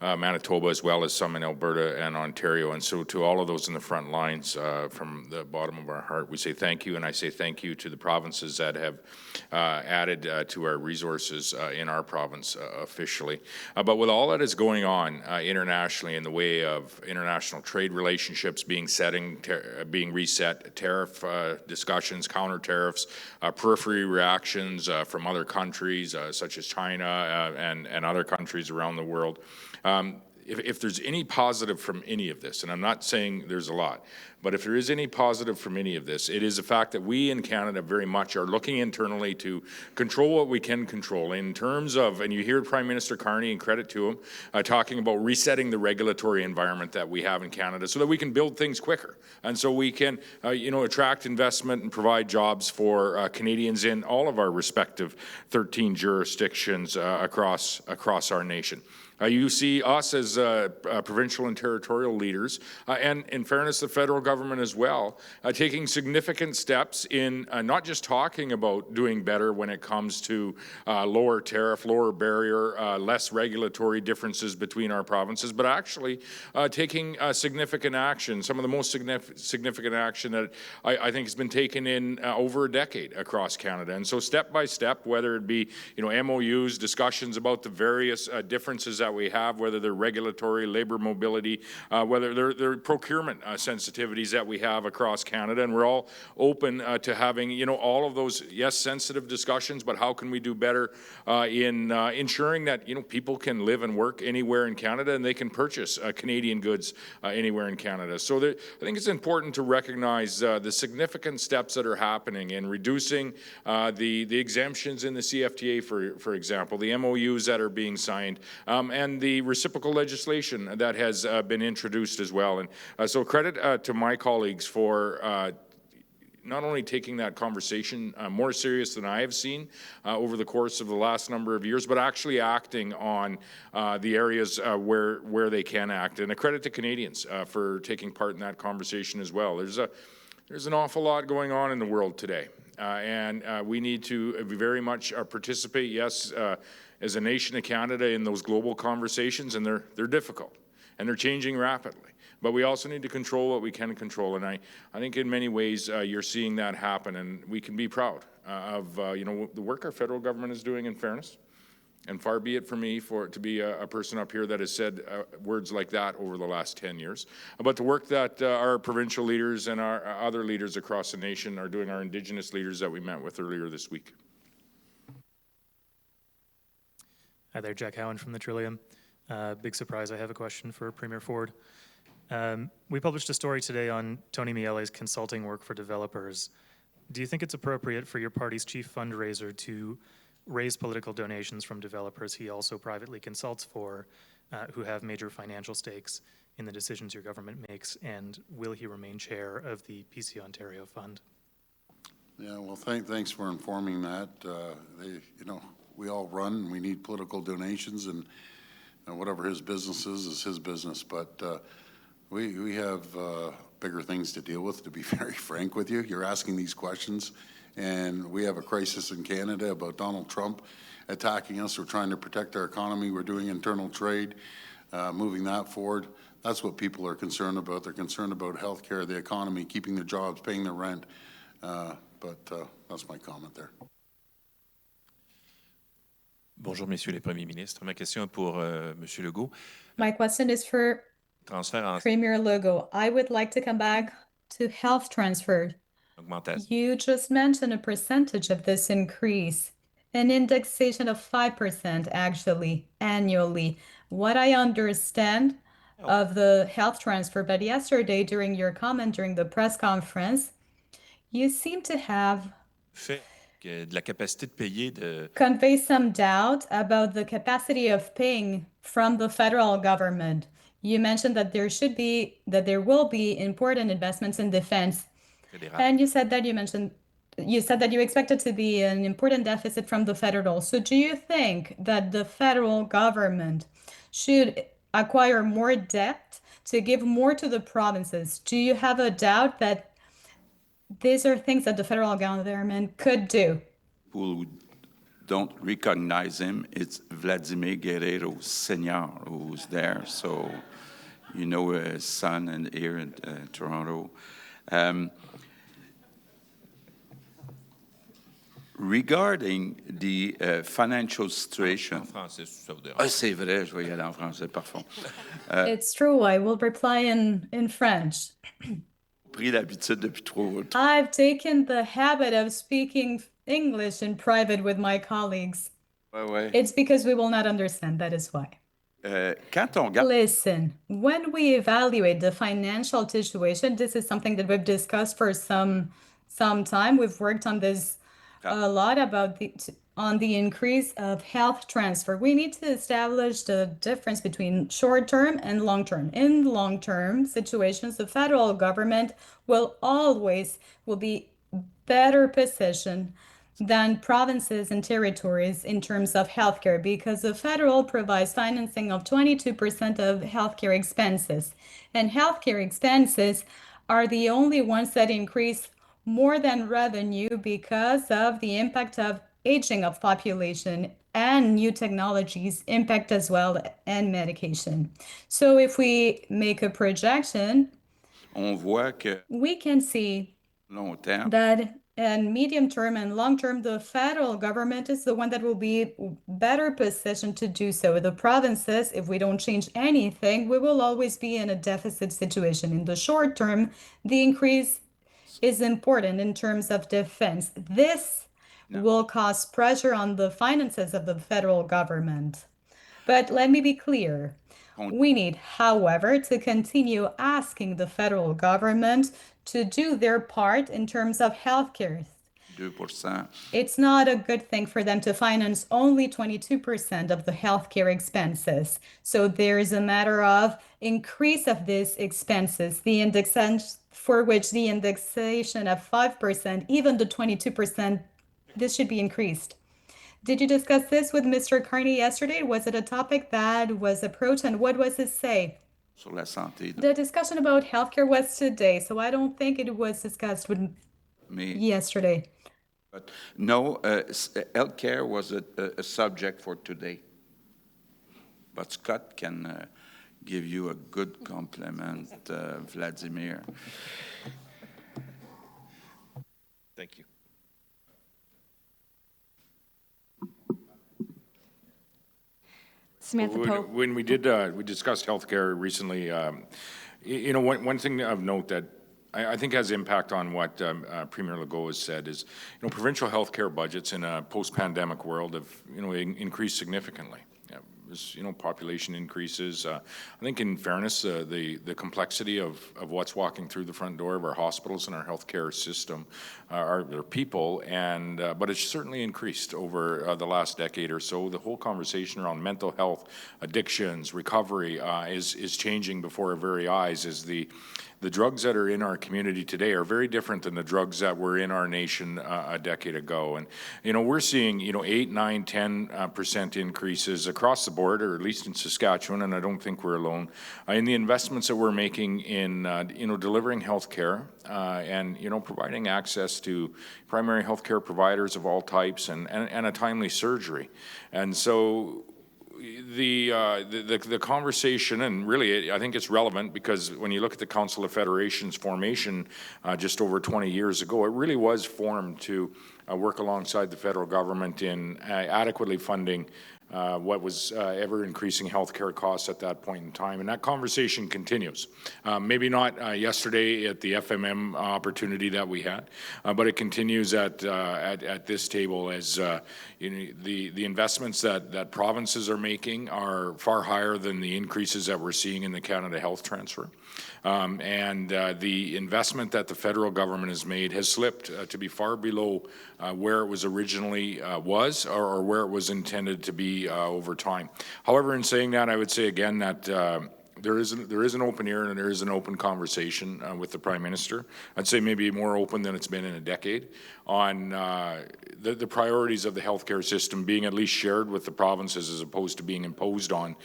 Manitoba, as well as some in Alberta and Ontario. And so to all of those in the front lines, from the bottom of our heart, we say thank you, and I say thank you to the provinces that have added to our resources in our province officially. But with all that is going on internationally in the way of international trade relationships being reset, tariff discussions, counter tariffs, periphery reactions from other countries such as China and other countries around the world. If there's any positive from any of this, and I'm not saying there's a lot, but if there is any positive from any of this, it is the fact that we in Canada very much are looking internally to control what we can control in terms of, and you hear Prime Minister Carney, and credit to him, talking about resetting the regulatory environment that we have in Canada so that we can build things quicker. And so we can, attract investment and provide jobs for Canadians in all of our respective 13 jurisdictions across our nation. You see us as provincial and territorial leaders, and in fairness, the federal government as well, taking significant steps in not just talking about doing better when it comes to lower tariff, lower barrier, less regulatory differences between our provinces, but actually taking significant action, some of the most significant action that I think has been taken in over a decade across Canada. And so step by step, whether it be MOUs, discussions about the various differences that we have, whether they're regulatory, labor mobility, whether they're procurement sensitivities that we have across Canada, and we're all open to having, all of those, yes, sensitive discussions, but how can we do better in ensuring that, people can live and work anywhere in Canada and they can purchase Canadian goods anywhere in Canada. So I think it's important to recognize the significant steps that are happening in reducing the exemptions in the CFTA, for example, the MOUs that are being signed, and the reciprocal legislation that has been introduced as well. And so credit to my colleagues for not only taking that conversation more serious than I have seen over the course of the last number of years, but actually acting on the areas where they can act. And a credit to Canadians for taking part in that conversation as well. There's an awful lot going on in the world today, and we need to very much participate, yes, as a nation of Canada in those global conversations, and they're difficult, and they're changing rapidly. But we also need to control what we can control, and I think in many ways you're seeing that happen, and we can be proud of the work our federal government is doing in fairness. And far be it for me to be a person up here that has said words like that over the last 10 years. But the work that our provincial leaders and our other leaders across the nation are doing, our Indigenous leaders that we met with earlier this week. Hi there, Jack Howan from the Trillium. Big surprise, I have a question for Premier Ford. We published a story today on Tony Miele's consulting work for developers. Do you think it's appropriate for your party's chief fundraiser to raise political donations from developers he also privately consults for, who have major financial stakes in the decisions your government makes, and will he remain chair of the PC Ontario Fund? Yeah, well, thanks for informing that. We all run, we need political donations, and whatever his business is his business. But we have bigger things to deal with, to be very frank with you. You're asking these questions, and we have a crisis in Canada about Donald Trump attacking us. We're trying to protect our economy. We're doing internal trade, moving that forward. That's what people are concerned about. They're concerned about healthcare, the economy, keeping their jobs, paying their rent. But that's my comment there. Bonjour, messieurs les premiers ministres. Ma question est pour Monsieur Legault. My question is for Premier Legault. I would like to come back to health transfer. You just mentioned a percentage of this increase, an indexation of 5% actually annually. What I understand of the health transfer, but yesterday during your comment during the press conference, you seem to have convey some doubt about the capacity of paying from the federal government. You mentioned that there will be important investments in defense, and you said that you expect it to be an important deficit from the federal. So do you think that the federal government should acquire more debt to give more to the provinces? Do you have a doubt that these are things that the federal government could do? don't recognize him, it's Vladimir Guerrero Senior who's there. So, you know, his son and here in Toronto. Regarding the financial situation. C'est vrai, je vais y aller en français, parfait. It's true, I will reply in French. Pris l'habitude depuis trop. I've taken the habit of speaking English in private with my colleagues. Ouais. It's because we will not understand, that is why. Quand on regarde. Listen, when we evaluate the financial situation, this is something that we've discussed for some time. We've worked on this a lot about on the increase of health transfer. We need to establish the difference between short-term and long-term. In long-term situations, the federal government will be better positioned than provinces and territories in terms of healthcare, because the federal provides financing of 22% of healthcare expenses, and healthcare expenses are the only ones that increase more than revenue because of the impact of aging of population, and new technologies impact as well, and medication. So if we make a projection, we can see that in medium term and long term, the federal government is the one that will be better positioned to do so. The provinces, if we don't change anything, we will always be in a deficit situation. In the short term, the increase is important in terms of defense. This will cause pressure on the finances of the federal government. But let me be clear. We need, however, to continue asking the federal government to do their part in terms of healthcare. 2%. It's not a good thing for them to finance only 22% of the healthcare expenses. So there is a matter of increase of these expenses, the indexation for which the indexation of 5%, even the 22%, this should be increased. Did you discuss this with Mr. Carney yesterday? Was it a topic that was approached, and what was his say? Sur la santé. The discussion about healthcare was today, so I don't think it was discussed with yesterday. But no, healthcare was a subject for today. But Scott can give you a good compliment, Vladimir. Thank you. Samantha Pope. When we discussed healthcare recently, you know, one thing of note that I think has impact on what Premier Legault has said is, you know, provincial healthcare budgets in a post-pandemic world have, you know, increased significantly. As, you know, population increases. I think, in fairness, the complexity of what's walking through the front door of our hospitals and our healthcare system are their people, and but it's certainly increased over the last decade or so. The whole conversation around mental health, addictions, recovery is changing before our very eyes. As the drugs that are in our community today are very different than the drugs that were in our nation a decade ago. And, you know, we're seeing, you know, 8, 9, 10% increases across the board, or at least in Saskatchewan, and I don't think we're alone, in the investments that we're making in, you know, delivering health care and, you know, providing access to primary health care providers of all types and a timely surgery. And so the conversation, and really I think it's relevant because when you look at the Council of Federations formation just over 20 years ago, it really was formed to work alongside the federal government in adequately funding what was ever-increasing healthcare costs at that point in time. And that conversation continues. Maybe not yesterday at the FMM opportunity that we had, but it continues at this table as you know, the investments that provinces are making are far higher than the increases that we're seeing in the Canada Health Transfer. And the investment that the federal government has made has slipped to be far below where it was originally or where it was intended to be over time. However, in saying that, I would say again that there is an open ear and there is an open conversation with the Prime Minister. I'd say maybe more open than it's been in a decade on the priorities of the healthcare system being at least shared with the provinces as opposed to being imposed on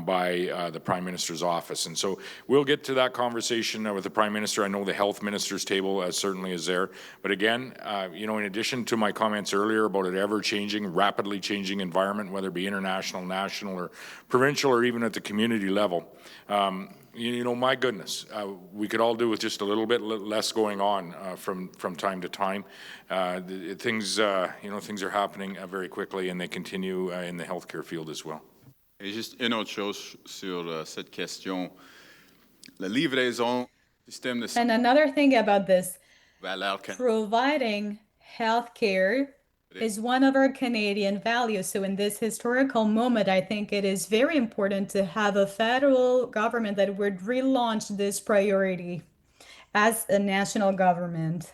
by the Prime Minister's office. And so we'll get to that conversation with the Prime Minister. I know the Health Minister's table certainly is there. But again, you know, in addition to my comments earlier about an ever-changing, rapidly changing environment, whether it be international, national, or provincial, or even at the community level, you know, my goodness, we could all do with just a little bit less going on from time to time. Things are happening very quickly, and they continue in the healthcare field as well. Et juste une autre chose sur cette question, la livraison système de And another thing about this, valeur providing healthcare is one of our Canadian values. So in this historical moment, I think it is very important to have a federal government that would relaunch this priority as a national government.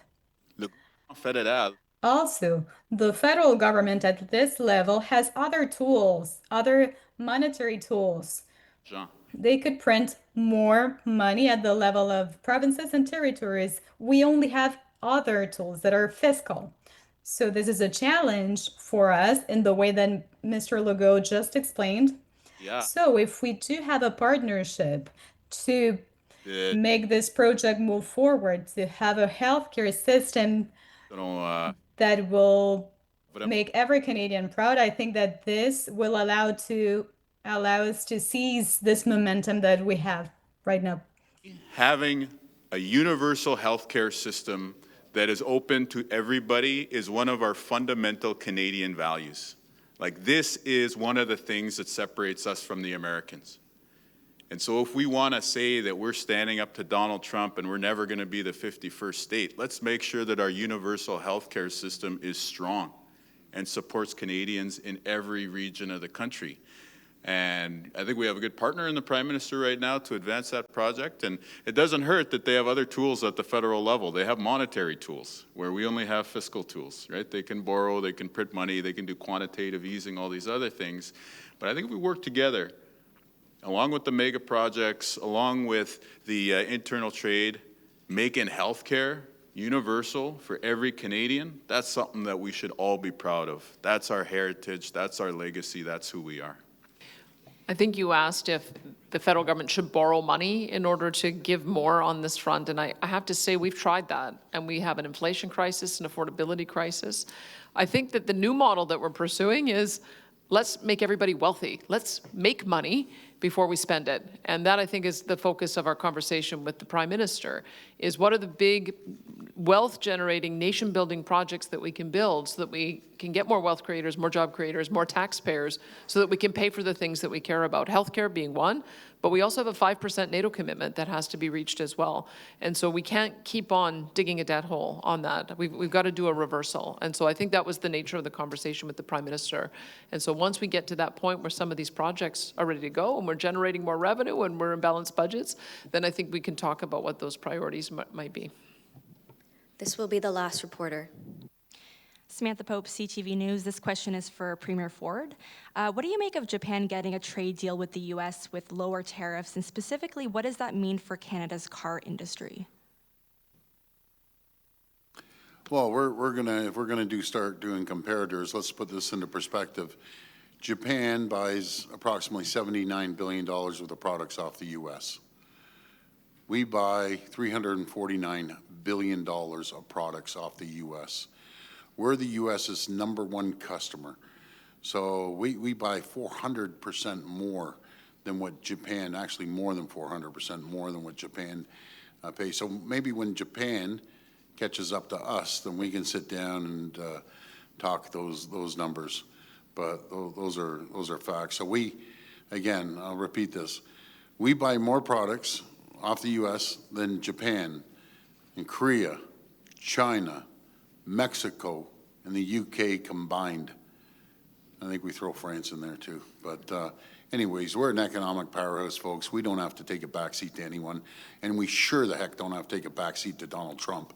le fédéral. Also, the federal government at this level has other tools, other monetary tools. Jean. They could print more money at the level of provinces and territories. We only have other tools that are fiscal. So this is a challenge for us in the way that Mr. Legault just explained. Yeah. So if we do have a partnership to make this project move forward, to have a healthcare system that will make every Canadian proud, I think that this will allow us to seize this momentum that we have right now. Having a universal healthcare system that is open to everybody is one of our fundamental Canadian values. Like, this is one of the things that separates us from the Americans. And so if we want to say that we're standing up to Donald Trump and we're never going to be the 51st state, let's make sure that our universal healthcare system is strong and supports Canadians in every region of the country. And I think we have a good partner in the Prime Minister right now to advance that project. And it doesn't hurt that they have other tools at the federal level. They have monetary tools, where we only have fiscal tools, right? They can borrow, they can print money, they can do quantitative easing, all these other things. But I think if we work together, along with the mega projects, along with the internal trade, making healthcare universal for every Canadian, that's something that we should all be proud of. That's our heritage, that's our legacy, that's who we are. I think you asked if the federal government should borrow money in order to give more on this front, and I have to say we've tried that, and we have an inflation crisis, an affordability crisis. I think that the new model that we're pursuing is let's make everybody wealthy. Let's make money before we spend it. And that, I think, is the focus of our conversation with the Prime Minister, is what are the big wealth-generating, nation-building projects that we can build so that we can get more wealth creators, more job creators, more taxpayers, so that we can pay for the things that we care about, healthcare being one, but we also have a 5% NATO commitment that has to be reached as well. And so we can't keep on digging a debt hole on that. We've got to do a reversal. And so I think that was the nature of the conversation with the Prime Minister. And so once we get to that point where some of these projects are ready to go and we're generating more revenue and we're in balanced budgets, then I think we can talk about what those priorities might be. This will be the last reporter. Samantha Pope, CTV News. This question is for Premier Ford. What do you make of Japan getting a trade deal with the U.S. with lower tariffs, and specifically, what does that mean for Canada's car industry? Well, if we're gonna start doing comparators, let's put this into perspective. Japan buys approximately $79 billion worth of products off the U.S. We buy $349 billion of products off the U.S. We're the U.S.'s #1 customer. So we buy 400% more than what Japan, actually more than 400% more than what Japan pays. So maybe when Japan catches up to us, then we can sit down and talk those numbers. But those are facts. So again, I'll repeat this. We buy more products off the U.S. than Japan, and Korea, China, Mexico, and the U.K. combined. I think we throw France in there too. But anyways, we're an economic powerhouse, folks. We don't have to take a backseat to anyone, and we sure the heck don't have to take a backseat to Donald Trump.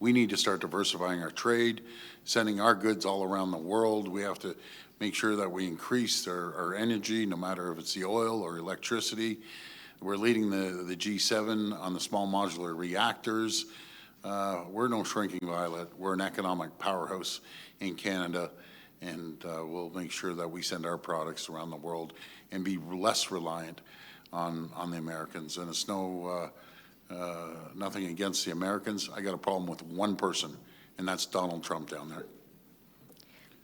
We need to start diversifying our trade, sending our goods all around the world. We have to make sure that we increase our energy, no matter if it's the oil or electricity. We're leading the G7 on the small modular reactors. We're no shrinking violet. We're an economic powerhouse in Canada, and we'll make sure that we send our products around the world and be less reliant on the Americans. And it's nothing against the Americans. I got a problem with one person, and that's Donald Trump down there.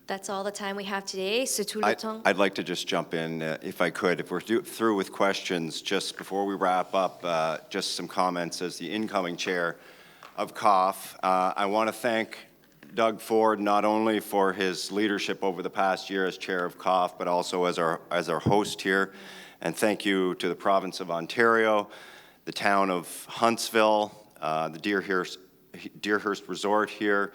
That's all the time we have today. C'est tout le temps. I'd like to just jump in, if I could. If we're through with questions, just before we wrap up, just some comments as the incoming chair of COF. I want to thank Doug Ford not only for his leadership over the past year as chair of COF, but also as our host here. And thank you to the province of Ontario, the town of Huntsville, the Deerhurst Resort here,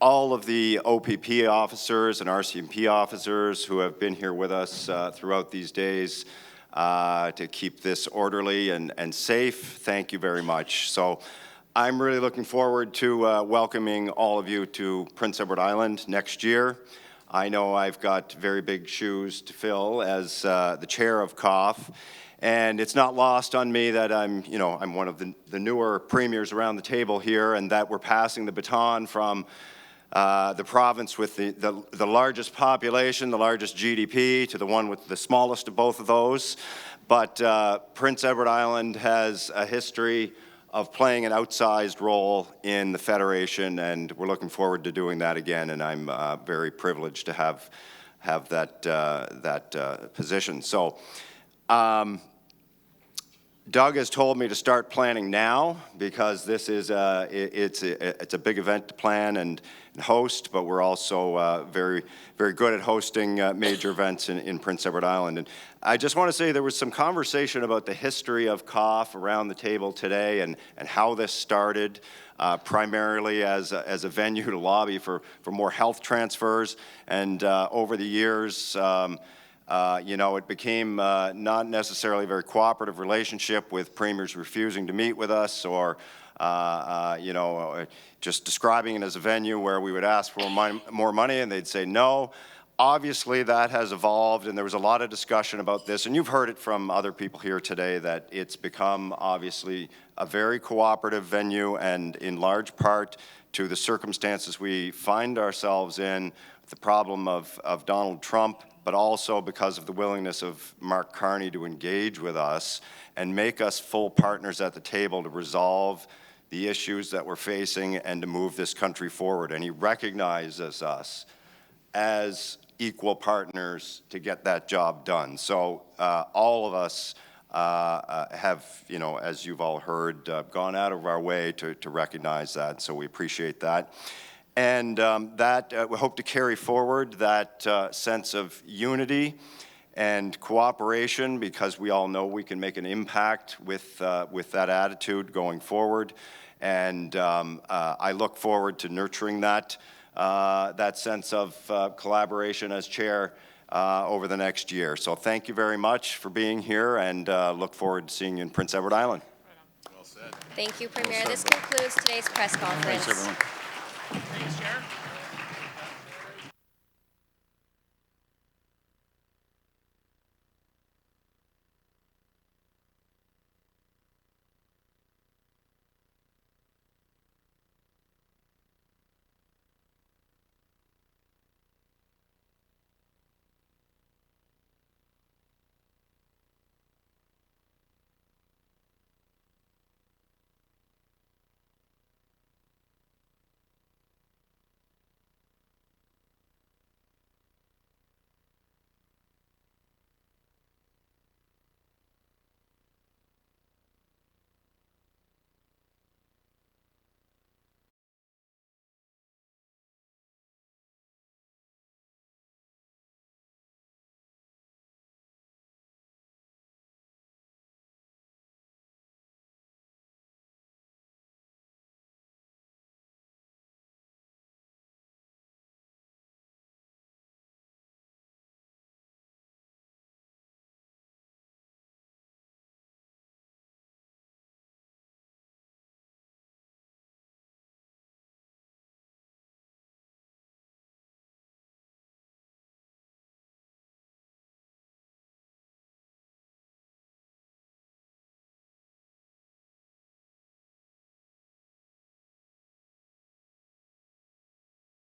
all of the OPP officers and RCMP officers who have been here with us throughout these days to keep this orderly and safe. Thank you very much. So I'm really looking forward to welcoming all of you to Prince Edward Island next year. I know I've got very big shoes to fill as the chair of COF. And it's not lost on me that I'm one of the newer premiers around the table here, and that we're passing the baton from the province with the largest population, the largest GDP, to the one with the smallest of both of those. But Prince Edward Island has a history of playing an outsized role in the Federation, and we're looking forward to doing that again, and I'm very privileged to have that position. So Doug has told me to start planning now, because this is it's a big event to plan and host, but we're also very good at hosting major events in Prince Edward Island. And I just want to say there was some conversation about the history of COF around the table today and how this started, primarily as a venue to lobby for more health transfers. And over the years, it became not necessarily a very cooperative relationship, with premiers refusing to meet with us, or just describing it as a venue where we would ask for more money and they'd say no. Obviously, that has evolved, and there was a lot of discussion about this, and you've heard it from other people here today, that it's become obviously a very cooperative venue, and in large part to the circumstances we find ourselves in, the problem of Donald Trump, but also because of the willingness of Mark Carney to engage with us and make us full partners at the table to resolve the issues that we're facing and to move this country forward. And he recognizes us as equal partners to get that job done. So all of us have, as you've all heard, gone out of our way to recognize that, so we appreciate that. And we hope to carry forward that sense of unity and cooperation, because we all know we can make an impact with that attitude going forward. And I look forward to nurturing that sense of collaboration as chair over the next year. So thank you very much for being here, and look forward to seeing you in Prince Edward Island. Thank you, Premier. This concludes today's press conference. Thanks, everyone. Thanks, Chair.